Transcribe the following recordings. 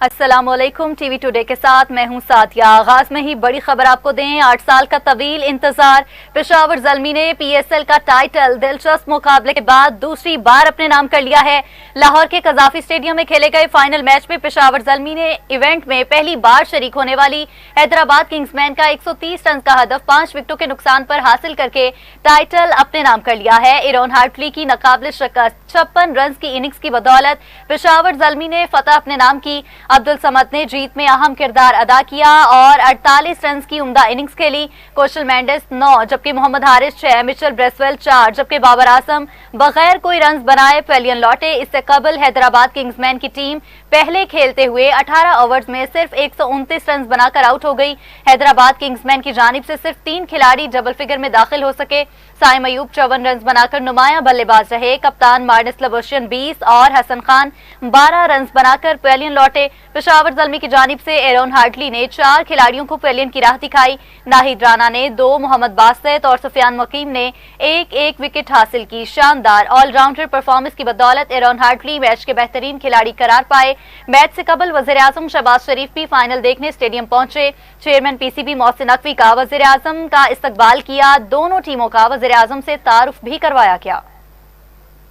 अस्सलाम वालेकुम। TV today के साथ मैं हूं साथिया। आगाज में ही बड़ी खबर आपको दें। 8 साल का तवील इंतजार, पेशावर ज़ल्मी ने PSL का टाइटल दिलचस्प मुकाबले के बाद दूसरी बार अपने नाम कर लिया है। लाहौर के कजाफी स्टेडियम में खेले गए फाइनल मैच में पेशावर ज़ल्मी ने इवेंट में पहली बार शरीक होने वाली हैदराबाद किंग्समैन का 130 रन का हदफ 5 विकेटों के नुकसान पर हासिल करके टाइटल अपने नाम कर लिया है। एरोन हार्टली की नाकाबिल शिकस्त 56 रन की इनिंग्स की बदौलत पेशावर ज़ल्मी ने फतह अपने नाम की। अब्दुल समद ने जीत में अहम किरदार अदा किया और 48 रन की उम्दा इनिंग्स खेली। कोशल मेंडिस 9 जबकि मोहम्मद हारिस 6, मिचेल ब्रेसवेल 4 जबकि बाबर आजम बगैर कोई रन बनाए पवेलियन लौटे। इससे कबल हैदराबाद किंग्समैन की टीम पहले खेलते हुए 18 ओवर्स में सिर्फ 129 रन बनाकर आउट हो गई। हैदराबाद किंग्समैन की जानिब से सिर्फ 3 खिलाड़ी डबल फिगर में दाखिल हो सके। साइम अयूब 54 रन बनाकर नुमायां बल्लेबाज रहे। कप्तान मार्टिन लबुशेन 20 और हसन खान 12 रन बनाकर पवेलियन लौटे। पेशावर ज़ल्मी की जानिब से एरोन हार्टली ने 4 खिलाड़ियों को पवेलियन की राह दिखाई। नाहिद राना ने 2, मोहम्मद बासित और सुफियान मकीम ने एक विकेट हासिल की। शानदार ऑलराउंडर परफॉर्मेंस की बदौलत एरोन हार्टली मैच के बेहतरीन खिलाड़ी करार पाए। मैच से कबल वज़ीर आज़म शहबाज शरीफ भी फाइनल देखने स्टेडियम पहुंचे। चेयरमैन PCB मोहसिन नकवी का वज़ीर आज़म का इस्तकबाल किया। दोनों टीमों का वज़ीर आज़म से तारुफ भी करवाया गया।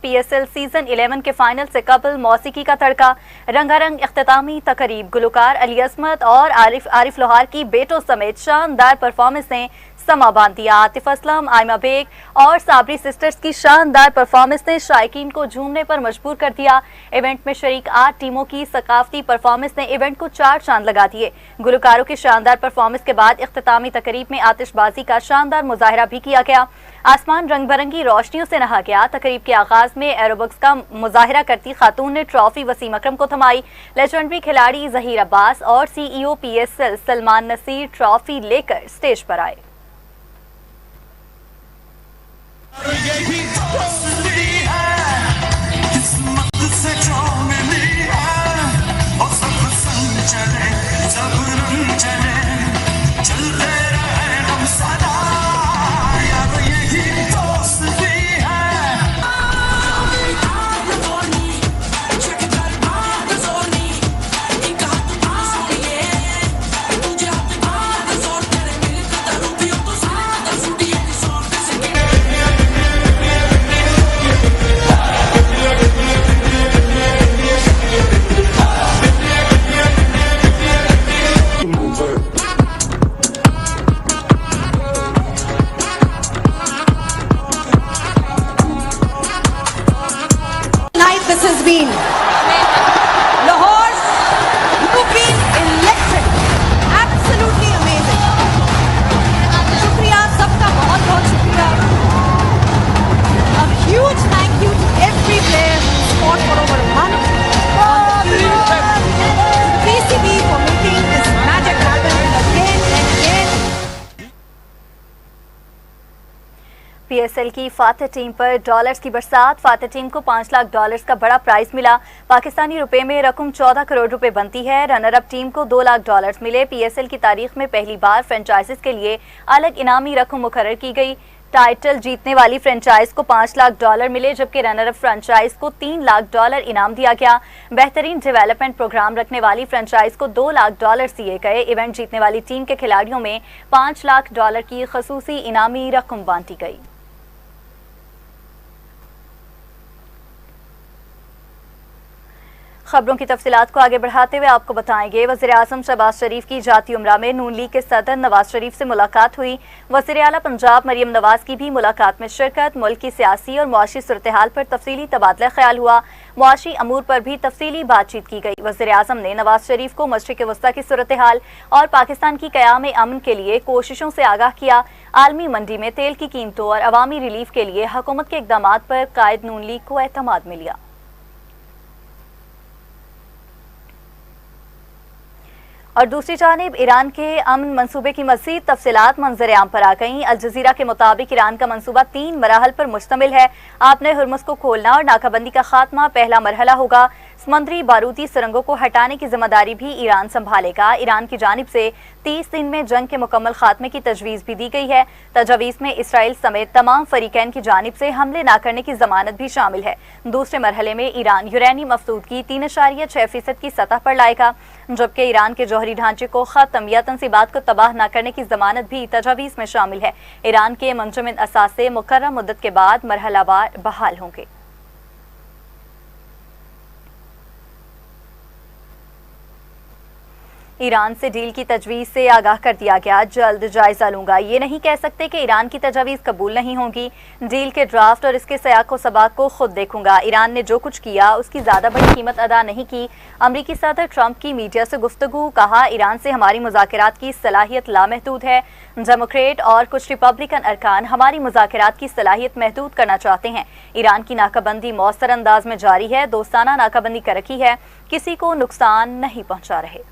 PSL सीजन 11 के फाइनल से कबल मौसीकी का तड़का, रंगारंग इख्तितामी तकरीब, गुलकार अली असमत और आरिफ लोहार की बेटों समेत शानदार परफॉर्मेंस ने समा बांध दिया। आतिफ असलम, आयमा बेग और साबरी सिस्टर्स की शानदार परफॉर्मेंस ने शायकीन को झूमने पर मजबूर कर दिया। इवेंट में शरीक 8 टीमों की सकाफती परफॉर्मेंस ने इवेंट को 4 चांद लगा दिए। गुलकारों की शानदार परफॉर्मेंस के बाद इख्तितामी तकरीब में आतिशबाजी का शानदार मुजाहरा भी किया गया। आसमान रंग बिरंगी रोशनियों से नहा गया। तकरीब के आगाज में एरोबिक्स का मुजाहरा करती खातून ने ट्रॉफी वसीम अकरम को थमाई। लेजेंडरी खिलाड़ी जहीर अब्बास और CEO PSL Salman Naseer trophy लेकर स्टेज पर आए। This has been Lahore. You've been electric, absolutely amazing. शुक्रिया सबका, बहुत बहुत शुक्रिया. A huge thank you to every player who fought for over a month. PCB for making this magic happen again and again. PSL की फातह team पर dollars की बरसात। फातह team को $5 लाख का बड़ा प्राइज मिला। पाकिस्तानी रुपए में रकम 14 करोड़ रुपए बनती है। रनर अप टीम को $2 लाख मिले। PSL की तारीख में पहली बार फ्रेंचाइजीज के लिए अलग इनामी रकम मुकर्रर की गई। टाइटल जीतने वाली फ्रेंचाइज को $5 लाख मिले, जबकि रनर अप फ्रेंचाइज को $3 लाख इनाम दिया गया। बेहतरीन डेवलपमेंट प्रोग्राम रखने वाली फ्रेंचाइज को $2 लाख दिए गए। इवेंट जीतने वाली टीम के खिलाड़ियों में $5 लाख की खसूसी इनामी रकम बांटी गई। खबरों की तफसीलात को आगे बढ़ाते हुए आपको बताएंगे, वज़ीर आज़म शहबाज शरीफ की जाती उमरा में नून लीग के सदर नवाज शरीफ से मुलाकात हुई। वज़ीर आला पंजाब मरियम नवाज की भी मुलाकात में शिरकत। मुल्क की सियासी और मुआशी सूरत हाल पर तफसीली तबादला ख्याल हुआ। मुआशी अमूर पर भी तफसीली बातचीत की गई। वज़ीर आज़म ने नवाज शरीफ को मशरिक़ वस्ता की सूरत हाल और पाकिस्तान की क़याम अमन के लिए कोशिशों से आगाह किया। आलमी मंडी में तेल की कीमतों और अवामी रिलीफ के लिए हुकूमत के इक़दामात पर कायद नून लीग को एतमाद मिला। और दूसरी जानिब ईरान के अमन मंसूबे की मज़ीद तफसीलात मंजर आम पर आ गईं। अल जज़ीरा के मुताबिक ईरान का मंसूबा 3 मराहल पर मुश्तमिल है। आपने हुर्मुज़ को खोलना और नाकाबंदी का खात्मा पहला मरहला होगा। समंदरी बारूदी सुरंगों को हटाने की जिम्मेदारी भी ईरान संभालेगा। ईरान की जानिब से 30 दिन में जंग के मुकम्मल खात्मे की तजवीज़ भी दी गई है। तजवीज़ में इसराइल समेत तमाम फरीकैन की जानिब से हमले न करने की जमानत भी शामिल है। दूसरे मरहले में ईरान यूरेनियम अफसूदगी 3.6% की सतह पर लाएगा। जबकि ईरान के जौहरी ढांचे को ख़त्म या तंसीबात को तबाह न करने की ज़मानत भी तजावीज़ में शामिल है। ईरान के मुंजमद असासे मुकर्रर मुद्दत के बाद मरहलावार बहाल होंगे। ईरान से डील की तजवीज़ से आगाह कर दिया गया, जल्द जायजा लूंगा। ये नहीं कह सकते कि ईरान की तजावीज़ कबूल नहीं होंगी। डील के ड्राफ्ट और इसके सयाक व सबाक को खुद देखूंगा। ईरान ने जो कुछ किया उसकी ज़्यादा बड़ी कीमत अदा नहीं की। अमरीकी सदर ट्रंप की मीडिया से गुफ्तगू, कहा ईरान से हमारी मुज़ाकरात की सलाहियत लामहदूद है। डेमोक्रेट और कुछ रिपब्लिकन अरकान हमारी मुज़ाकरात की सलाहियत महदूद करना चाहते हैं। ईरान की नाकाबंदी मौसर अंदाज में जारी है, दोस्ताना नाकाबंदी कर रखी है, किसी को नुकसान नहीं पहुँचा रहे।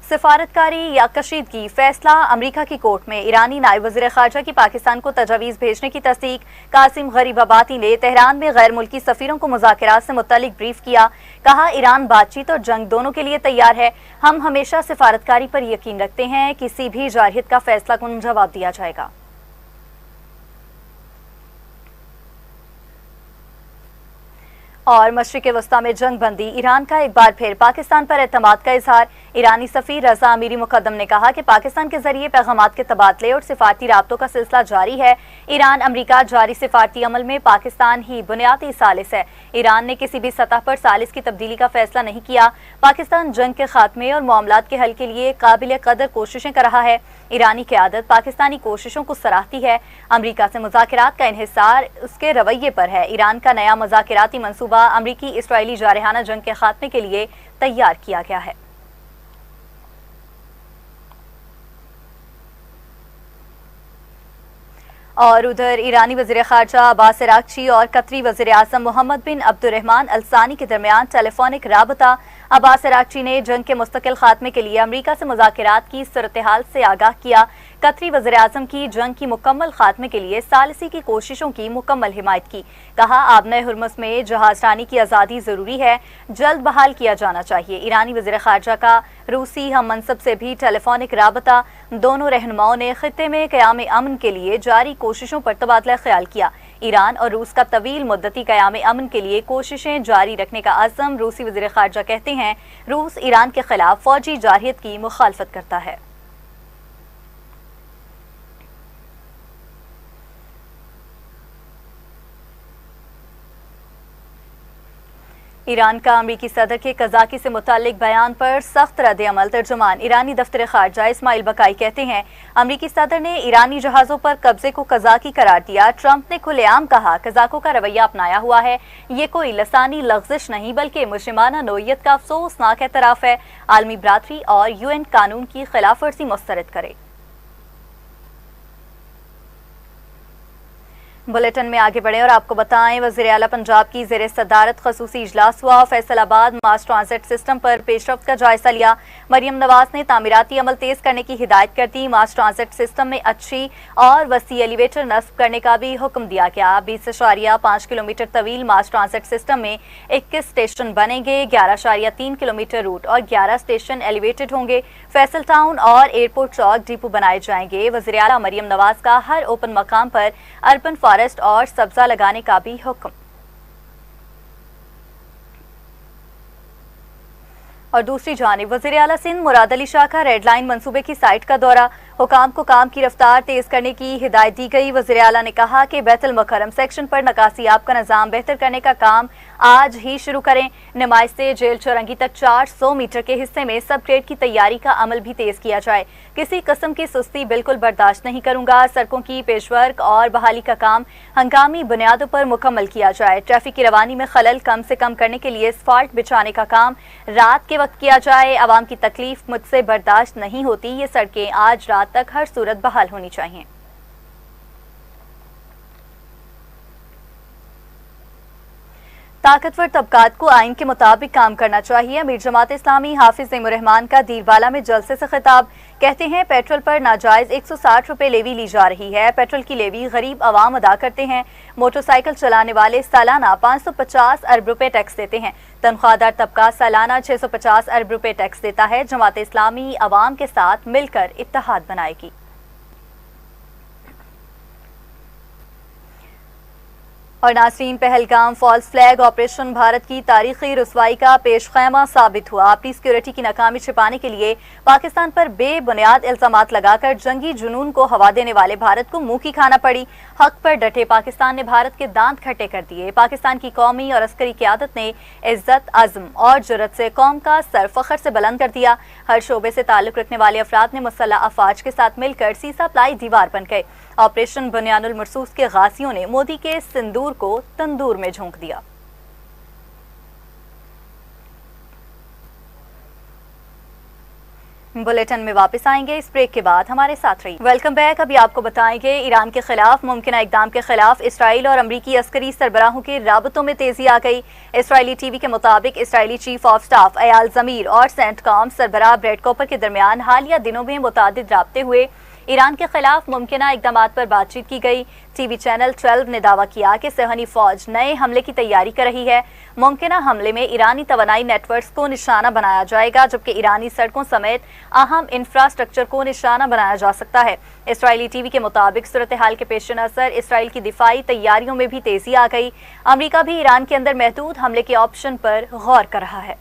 सिफारतकारी या कशीदगी, फैसला अमरीका की कोर्ट में। ईरानी नायब वज़ीर ख़ारजा की पाकिस्तान को तजावीज़ भेजने की तस्दीक। कासिम गरीबाबादी ने तेहरान में गैर मुल्की सफ़ीरों को मुज़ाकरात से मुतल्लिक ब्रीफ किया, कहा ईरान बातचीत और जंग दोनों के लिए तैयार है। हम हमेशा सिफारतकारी पर यकीन रखते हैं, किसी भी जारहियत का फैसला कुन जवाब दिया जाएगा। और मशरिक़ वस्ता में जंग बंदी, ईरान का एक बार फिर पाकिस्तान पर एतमाद का इजहार। ईरानी सफ़ीर रज़ा अमीरी मुक़द्दम ने कहा कि पाकिस्तान के जरिए पैगामात के तबादले और सिफारती राब्तों का सिलसिला जारी है। ईरान अमरीका जारी सिफारती अमल में पाकिस्तान ही बुनियादी सालिस है। ईरान ने किसी भी सतह पर सालिस की तब्दीली का फैसला नहीं किया। पाकिस्तान जंग के खात्मे और मामलात के हल के लिए काबिल कदर कोशिशें कर रहा है। ईरानी क़यादत पाकिस्तानी कोशिशों को सराहती है। अमरीका से मुज़ाकरात का इन्हिसार उसके रवैये पर है। ईरान का नया मुज़ाकराती मंसूबा अमरीकी इसराइली जारहाना जंग के खात्मे के लिए तैयार किया गया है। और उधर ईरानी वज़ीर ख़ारजा अब्बास अराग़ची और कतरी वज़ीर आज़म मोहम्मद बिन अब्दुर्रहमान अल सानी के दरमियान टेलीफोनिक राबता। अब्बास अराग़ची ने जंग के मुस्तकिल खात्मे के लिए अमरीका से मुज़ाकरात की सूरत-ए-हाल से आगाह किया। कतरी वज़ीर आज़म की जंग की मुकम्मल खात्मे के लिए सालिसी की कोशिशों की मुकम्मल हिमायत की। कहा आबने हुर्मुज़ में जहाज़रानी की आज़ादी ज़रूरी है, जल्द बहाल किया जाना चाहिए। ईरानी वज़ीर ख़ारजा का रूसी हम मनसब से भी टेलीफोनिक राबता। दोनों रहनुमाओं ने खित्ते में क़याम अमन के लिए जारी कोशिशों पर तबादला ख्याल किया। ईरान और रूस का तवील मुद्दती क़याम अमन के लिए कोशिशें जारी रखने का अज़्म। रूसी वज़ीर ख़ारजा कहते हैं रूस ईरान के खिलाफ फ़ौजी जारहियत की मुखालफत करता है। ईरान का अमरीकी सदर के कज़ाकी से मुतालिक बयान पर सख्त रद्द अमल। तर्जुमान ईरानी दफ्तर ख़ारजा इस्माइल बकाई कहते हैं अमरीकी सदर ने ईरानी जहाज़ों पर कब्जे को कज़ाकी करार दिया। ट्रंप ने खुलेआम कहा कज़ाकों का रवैया अपनाया हुआ है, ये कोई लसानी लग़्ज़िश नहीं बल्कि मुस्लिमाना नौइयत का अफसोसनाक एतराफ़ है। आलमी बरादरी और UN कानून की खिलाफ वर्जी मुस्तरद करे। बुलेटिन में आगे बढ़े और आपको बताएं वज़ीर आला पंजाब की ज़ेर सदारत खसूसी इजलास हुआ। फैसलाबाद मास ट्रांजिट सिस्टम पर पेशरफ्त का जायजा लिया। मरियम नवाज ने तामीराती अमल तेज करने की हिदायत कर दी। मास ट्रांजिट सिस्टम में अच्छी और वसी एलिवेटर नस्ब करने का भी हुक्म दिया गया। 20.5 किलोमीटर तवील मास ट्रांजिट सिस्टम में 21 स्टेशन बनेंगे। 11.3 किलोमीटर रूट और 11 स्टेशन एलिवेटेड होंगे। फैसल टाउन और एयरपोर्ट चौक डिपो बनाए जाएंगे। वज़ीर आला मरियम नवाज का हर ओपन मकाम पर अर्बन फॉरेस्ट और सब्जा लगाने का भी हुक्म। और दूसरी जानिब वज़ीर आला सिंध मुराद अली शाह का रेड लाइन मंसूबे की साइट का दौरा। हुकाम को काम की रफ्तार तेज करने की हिदायत दी गई। वज़ीर आला ने कहा कि बैतुल मुकर्रम सेक्शन पर नकासियाब का निज़ाम बेहतर करने का काम आज ही शुरू करें। नुमाइश से जेल चौरंगी तक 400 मीटर के हिस्से में सब ग्रेड की तैयारी का अमल भी तेज किया जाए। किसी किस्म की सुस्ती बिल्कुल बर्दाश्त नहीं करूंगा। सड़कों की पेशवर्क और बहाली का काम हंगामी बुनियादों पर मुकम्मल किया जाए। ट्रैफिक की रवानी में खलल कम से कम करने के लिए एस्फाल्ट बिछाने का काम रात के वक्त किया जाए। आवाम की तकलीफ मुझसे बर्दाश्त नहीं होती। ये सड़कें आज रात तक हर सूरत बहाल होनी चाहिए। ताकतवर तबकात को आइन के मुताबिक काम करना चाहिए। अमीर जमात इस्लामी हाफिज ज़ैमुर्रहमान का दीरबाला में जलसे से खिताब। कहते हैं पेट्रोल पर नाजायज 160 रुपए लेवी ली जा रही है। पेट्रोल की लेवी गरीब आवाम अदा करते हैं। मोटरसाइकिल चलाने वाले सालाना 550 अरब रुपए टैक्स देते हैं। तनख्वाहदार तबका सालाना 650 अरब रुपए टैक्स देता है। जमात इस्लामी आवाम के साथ मिलकर इत्तेहाद बनाएगी। اور ناظرین، Pahalgam false flag operation Bharat کی تاریخی رسوائی کا پیش خیمہ ثابت ہوا۔ اپنی سیکیورٹی کی ناکامی چھپانے کے لیے پاکستان پر بے بنیاد الزامات لگا کر جنگی جنون کو ہوا دینے والے بھارت کو منہ کی کھانا پڑی۔ حق پر ڈٹے پاکستان نے بھارت کے دانت کھٹے کر دیے۔ پاکستان کی قومی اور عسکری قیادت نے عزت، عزم اور جرأت سے قوم کا سر فخر سے بلند کر دیا۔ ہر شعبے سے تعلق رکھنے والے افراد نے مسلح افواج کے ساتھ مل کر سیسا پلائی دیوار بن گئے۔ آپریشن بنیان المرصوص کے غازیوں نے مودی کے سندور کو تندور میں جھونک دیا۔ بلیٹن میں واپس آئیں گے اس بریک کے بعد، ہمارے ساتھ رہی۔ Welcome back. ابھی آپ کو بتائیں گے ایران کے خلاف ممکنہ اقدام کے خلاف اسرائیل اور امریکی عسکری سربراہوں کے رابطوں میں تیزی آ گئی۔ اسرائیلی ٹی وی کے مطابق اسرائیلی چیف آف سٹاف ایال زمیر اور سینٹ کام سربراہ بریڈ کوپر کے درمیان حالیہ دنوں میں متعدد رابطے ہوئے۔ ایران کے خلاف ممکنہ اقدامات پر بات چیت کی گئی۔ ٹی وی چینل 12 نے دعویٰ کیا کہ صہیونی فوج نئے حملے کی تیاری کر رہی ہے۔ ممکنہ حملے میں ایرانی توانائی نیٹ ورکس کو نشانہ بنایا جائے گا، جبکہ ایرانی سڑکوں سمیت اہم انفراسٹرکچر کو نشانہ بنایا جا سکتا ہے۔ اسرائیلی ٹی وی کے مطابق صورتحال کے پیش نظر اسرائیل کی دفاعی تیاریوں میں بھی تیزی آ گئی۔ امریکہ بھی ایران کے اندر محدود حملے کے آپشن پر غور کر رہا ہے۔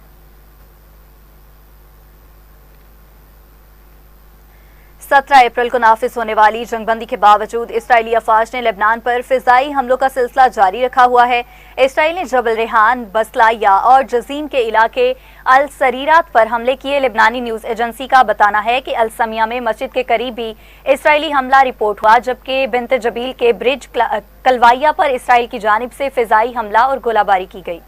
17 اپریل کو نافذ ہونے والی جنگ بندی کے باوجود اسرائیلی افواج نے لبنان پر فضائی حملوں کا سلسلہ جاری رکھا ہوا ہے۔ اسرائیل نے جبل ریحان، بسلائیہ اور جزین کے علاقے السریرات پر حملے کیے۔ لبنانی نیوز ایجنسی کا بتانا ہے کہ السمیہ میں مسجد کے قریب بھی اسرائیلی حملہ رپورٹ ہوا، جبکہ بنت جبیل کے برج کلوائیہ پر اسرائیل کی جانب سے فضائی حملہ اور گولہ باری کی گئی۔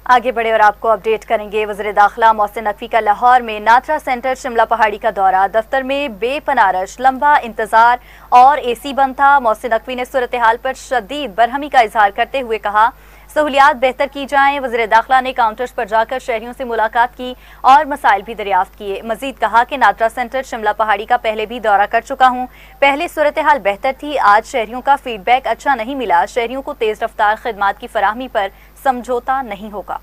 آگے بڑھے اور آپ کو اپڈیٹ کریں گے۔ وزیر داخلہ محسن نقوی کا لاہور میں ناترا سینٹر شملہ پہاڑی کا دورہ، دفتر میں بے پناہ رش، لمبا انتظار اور اے سی بند تھا۔ محسن نقوی نے صورتحال پر شدید برہمی کا اظہار کرتے ہوئے کہا سہولیات بہتر کی جائیں۔ وزیر داخلہ نے کاؤنٹرز پر جا کر شہریوں سے ملاقات کی اور مسائل بھی دریافت کیے۔ مزید کہا کہ ناترا سینٹر شملہ پہاڑی کا پہلے بھی دورہ کر چکا ہوں، پہلے صورتحال بہتر تھی، آج شہریوں کا فیڈ بیک اچھا نہیں ملا، شہریوں کو تیز رفتار خدمات کی فراہمی پر سمجھوتا نہیں ہوگا۔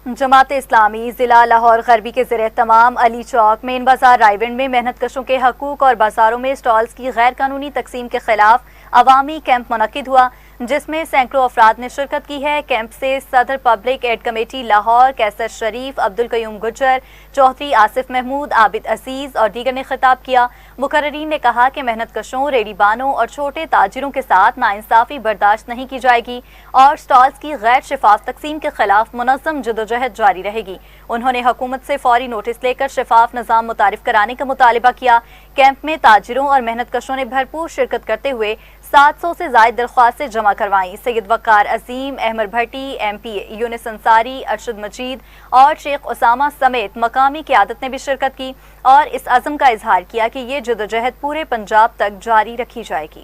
جماعت اسلامی ضلع لاہور غربی کے زیر اہتمام علی چوک، مین بازار، رائے ونڈ میں محنت کشوں کے حقوق اور بازاروں میں سٹالز کی غیر قانونی تقسیم کے خلاف عوامی کیمپ منعقد ہوا، جس میں سینکڑوں افراد نے شرکت کی ہے۔ کیمپ سے صدر پبلک ایڈ کمیٹی لاہور کیسر شریف، عبدالقیوم گجر، چوہدری آصف محمود، عابد عزیز اور دیگر نے خطاب کیا۔ مقررین نے کہا کہ محنت کشوں، ریڑھی بانوں اور چھوٹے تاجروں کے ساتھ ناانصافی برداشت نہیں کی جائے گی اور سٹالز کی غیر شفاف تقسیم کے خلاف منظم جدوجہد جاری رہے گی۔ انہوں نے حکومت سے فوری نوٹس لے کر شفاف نظام متعارف کرانے کا مطالبہ کیا۔ کیمپ میں تاجروں اور محنت کشوں نے بھرپور شرکت کرتے ہوئے 700 سے زائد درخواستیں جمع کروائیں۔ سید وقار عظیم، احمد بھٹی، ایم پی یونس انصاری، ارشد مجید اور شیخ اسامہ سمیت مقامی قیادت نے بھی شرکت کی اور اس عزم کا اظہار کیا کہ یہ جدوجہد پورے پنجاب تک جاری رکھی جائے گی۔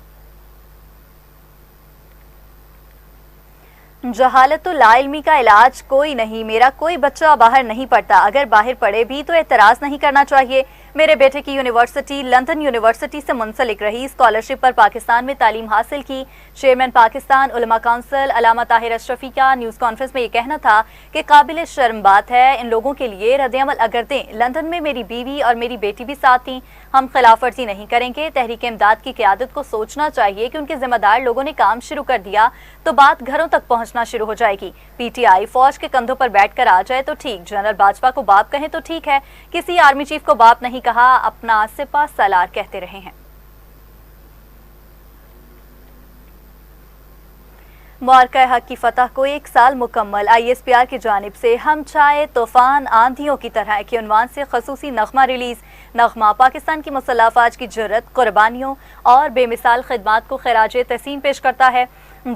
جہالت و لا علمی کا علاج کوئی نہیں، میرا کوئی بچہ باہر نہیں پڑھتا، اگر باہر پڑھے بھی تو اعتراض نہیں کرنا چاہیے۔ میرے بیٹے کی یونیورسٹی لندن یونیورسٹی سے منسلک رہی، اسکالرشپ پر پاکستان میں تعلیم حاصل کی۔ چیئرمین پاکستان علماء کونسل علامہ طاہر اشرفی کا نیوز کانفرنس میں یہ کہنا تھا کہ قابل شرم بات ہے، ان لوگوں کے لیے رد عمل اگر دیں۔ لندن میں میری بیوی اور میری بیٹی بھی ساتھ تھیں، ہم خلاف ورزی نہیں کریں گے۔ تحریک امداد کی قیادت کو سوچنا چاہیے کہ ان کے ذمہ دار لوگوں نے کام شروع کر دیا تو بات گھروں تک پہنچنا شروع ہو جائے گی۔ پی ٹی آئی فوج کے کندھوں پر بیٹھ کر آ جائے تو ٹھیک، جنرل باجوہ کو باپ کہیں تو ٹھیک ہے، کسی آرمی چیف کو باپ نہیں کہا، اپنا سپہ سالار کہتے رہے ہیں۔ معرکہ حق کی فتح کو 1 سال مکمل، آئی ایس پی آر کی جانب سے ہم چاہے طوفان آندھیوں کی طرح کے عنوان سے خصوصی نغمہ ریلیز۔ نغمہ پاکستان کی مسلح افواج کی جرأت، قربانیوں اور بے مثال خدمات کو خراج تحسین پیش کرتا ہے۔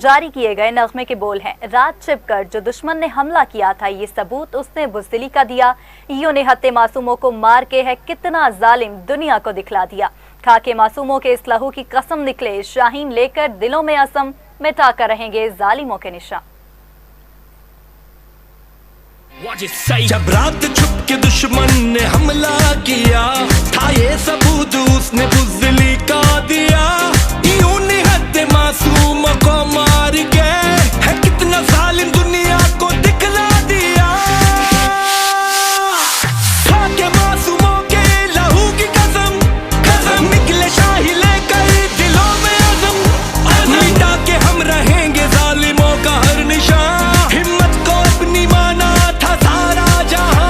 جاری کیے گئے نغمے کے بول ہیں، رات چھپ کر جو دشمن نے حملہ کیا تھا یہ ثبوت اس نے بزدلی کا دیا، یوں نے ہتے معصوموں کو مار کے ہے کتنا ظالم دنیا کو دکھلا دیا، کھا کے معصوموں کے اس لہو کی قسم نکلے شاہین لے کر دلوں میں عصم، مٹا کر رہیں گے ظالموں کے نشاں۔ جب رات چھپ के दुश्मन ने हमला किया था ये सबूत उसने बुज़दिली का दिया यूं निहत्ते मासूम को मार के है कितना जालिम दुनिया को दिखला दिया खा के मासूमों के लहू की कसम कसम निकले शाही लेकर दिलों में अज़म मिटा के हम रहेंगे जालिमों का हर निशान हिम्मत को अपनी माना था सारा जहां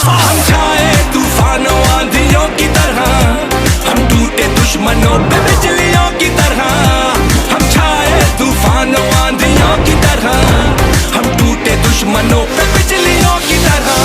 हम छाए तूफानों आंधियों की तरह हम टूटे दुश्मनों पे बिजलियों की तरह हम छाए तूफानों आंधियों की तरह हम टूटे दुश्मनों पे बिजलियों की तरह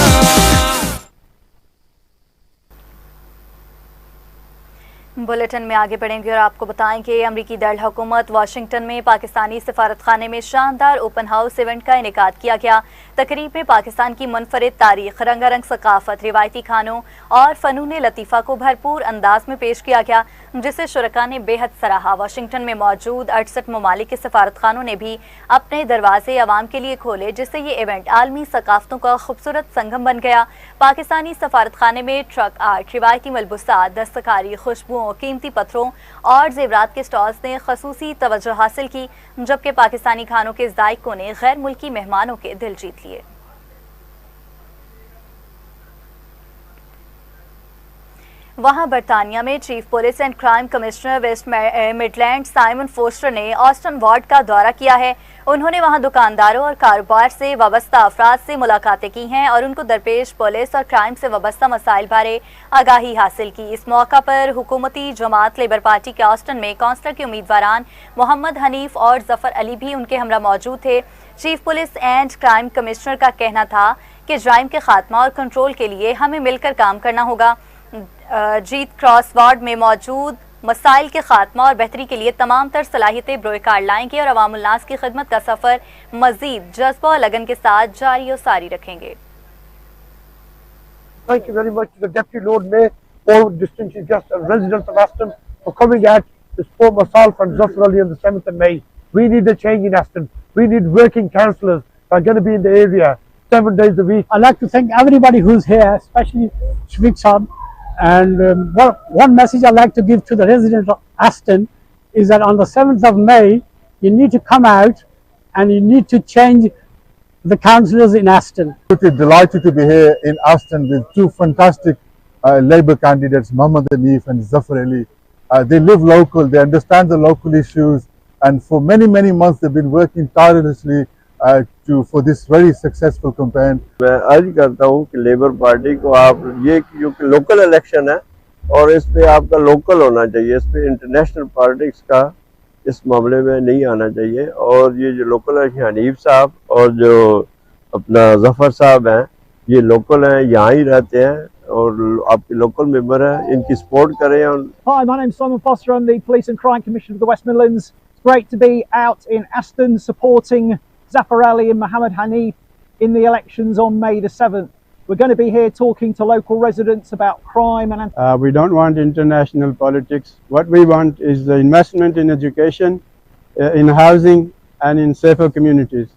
बुलेटिन में आगे बढ़ेंगे और आपको बताएं कि अमरीकी दारुल हुकूमत वाशिंगटन में पाकिस्तानी सफारतखाने में शानदार ओपन हाउस इवेंट का इनेकाद किया गया। तकरीब में पाकिस्तान की मुनफरिद तारीख, रंगारंग सकाफत, रिवायती खानों और फ़नून लतीफ़ा को भरपूर अंदाज में पेश किया गया, जिसे शुरका ने बेहद सराहा। वाशिंगटन में मौजूद 68 ममालिक के सफारतखानों ने भी अपने दरवाजे आवाम के लिए खोले, जिससे ये इवेंट आलमी सकाफतों का खूबसूरत संगम बन गया। पाकिस्तानी सफारतखाने में ट्रक आर्ट, रिवायती मलबूसात, दस्तकारी, खुशबुओं, कीमती पत्थरों और जेवरात के स्टॉल्स ने खसूसी तवज्जो हासिल की, जबकि पाकिस्तानी खानों के ज़ायकों ने गैर मुल्की मेहमानों के दिल जीत लिए। वहां बरतानिया में chief police and crime commissioner West Midland Simon Foster ने ऑस्टन वार्ड का दौरा किया है। उन्होंने वहां दुकानदारों और कारोबार से वाबस्ता अफराद से मुलाकातें की हैं और उनको दरपेश पुलिस और क्राइम से वाबस्ता मसाइल बारे आगाही हासिल की। इस मौका पर हुकूमती जमात लेबर पार्टी के ऑस्टन में कौंसलर के उम्मीदवारान मोहम्मद हनीफ और जफर अली भी उनके हमरा मौजूद थे। Chief police and crime commissioner का कहना था कि जराइम के खात्मा और कंट्रोल के लिए हमें मिलकर काम करना होगा। जीत क्रॉस वार्ड में मौजूद मसाइल के खात्मा और बेहतरी के लिए तमाम तर सलाहियतें ब्रोकार लाएंगे और अवामुल नास की खिदमत का सफर मजीद जज्बा और लगन के साथ जारी और सारी रखेंगे। Thank you very much to the Deputy Lord Mayor, all distinguished guests and residents of Aston for coming out to support myself and Zafar Ali on the 7th of May. We need a change in Aston. We need working councillors that are going to be in the area 7 days a week. I'd like to thank everybody who's here, especially Shafiq Saab. And one message I'd like to give to the residents of Aston is that on the 7th of May, you need to come out and you need to change the councillors in Aston. We're delighted to be here in Aston with two fantastic Labour candidates, Mohammed Hanif and Zafar Ali. They live local, they understand the local issues, and for many, many months they've been working tirelessly for this very successful campaign. میں عرض کرتا ہوں کہ labour party کو آپ یہ جو کہ لوکل الیکشن ہے اور اس پہ آپ کا لوکل ہونا چاہیے، اس پہ انٹرنیشنل پالیٹکس کا اس معاملے میں نہیں آنا چاہیے، اور یہ جو لوکل ہے حنیف صاحب اور جو اپنا ظفر صاحب ہیں یہ لوکل ہیں، یہاں ہی رہتے ہیں اور آپ کے لوکل ممبر ہیں، ان کی سپورٹ کریں. Hi, my name's Simon Foster. I'm the Police and Crime Commissioner of the West Midlands. It's great to be out in Aston supporting Zafar Ali and Mohammed Hanif in the elections on May the 7th. We're going to be here talking to local residents about crime and... We don't want international politics. What we want is the investment in education, in housing and in safer communities.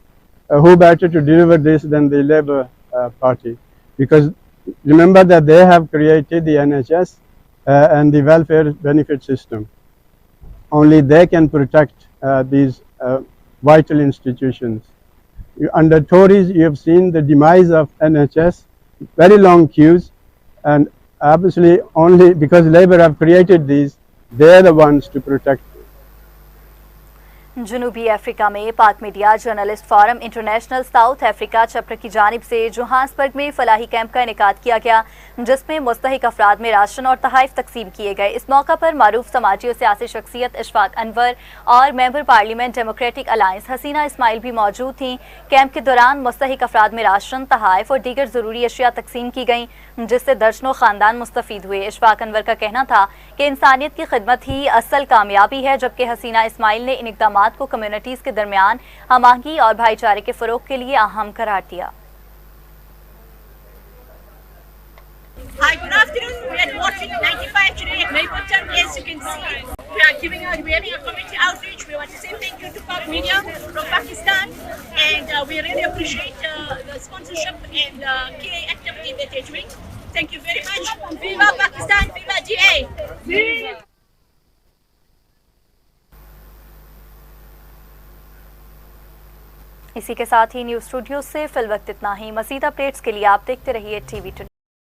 Who better to deliver this than the Labour Party? Because remember that they have created the NHS and the welfare benefit system. Only they can protect these vital institutions. Under Tories, you have seen the demise of NHS, very long queues, and obviously only because Labour have created these, they are the ones to protect. जनूबी Africa में पाक media journalist forum international south Africa chapter की जानिब से Johannesburg में Falahi camp का इनेकाद किया गया, जिसमें मुस्तहिक अफराद में राशन और तहाइफ तकसीम किए गए। इस मौका पर मारूफ समाजी और सियासी शख्सियत इशफाक अनवर और मेंबर पार्लियामेंट डेमोक्रेटिक अलायंस हसीना इस्माइल भी मौजूद थीं। कैंप के दौरान मुस्तहिक अफराद में राशन, तहाइफ और दीगर ज़रूरी अशिया तकसीम की गईं, जिससे दर्जनों ख़ानदान मुस्तफ़ीद हुए। इशफाक अनवर का कहना था कि इंसानियत की खिदमत ही असल कामयाबी है, जबकि हसीना इस्माइल ने इन इक़दामात को कम्युनिटीज़ के दरमियान हमाहंगी और भाईचारे के फ़रोग़ के लिए अहम करार दिया। Hi, good afternoon. We are watching 95 today at Mayburton. As you can see, we are giving out really a community outreach. We want to say thank you to Pop Media from Pakistan, and we really appreciate the sponsorship and KA activity that they're doing. Thank you very much. Viva Pakistan, Viva GA. इसी के साथ ही news studio से fill वक्त इतना ही। मज़ीद updates के लिए आप देखते रहिए TV Today।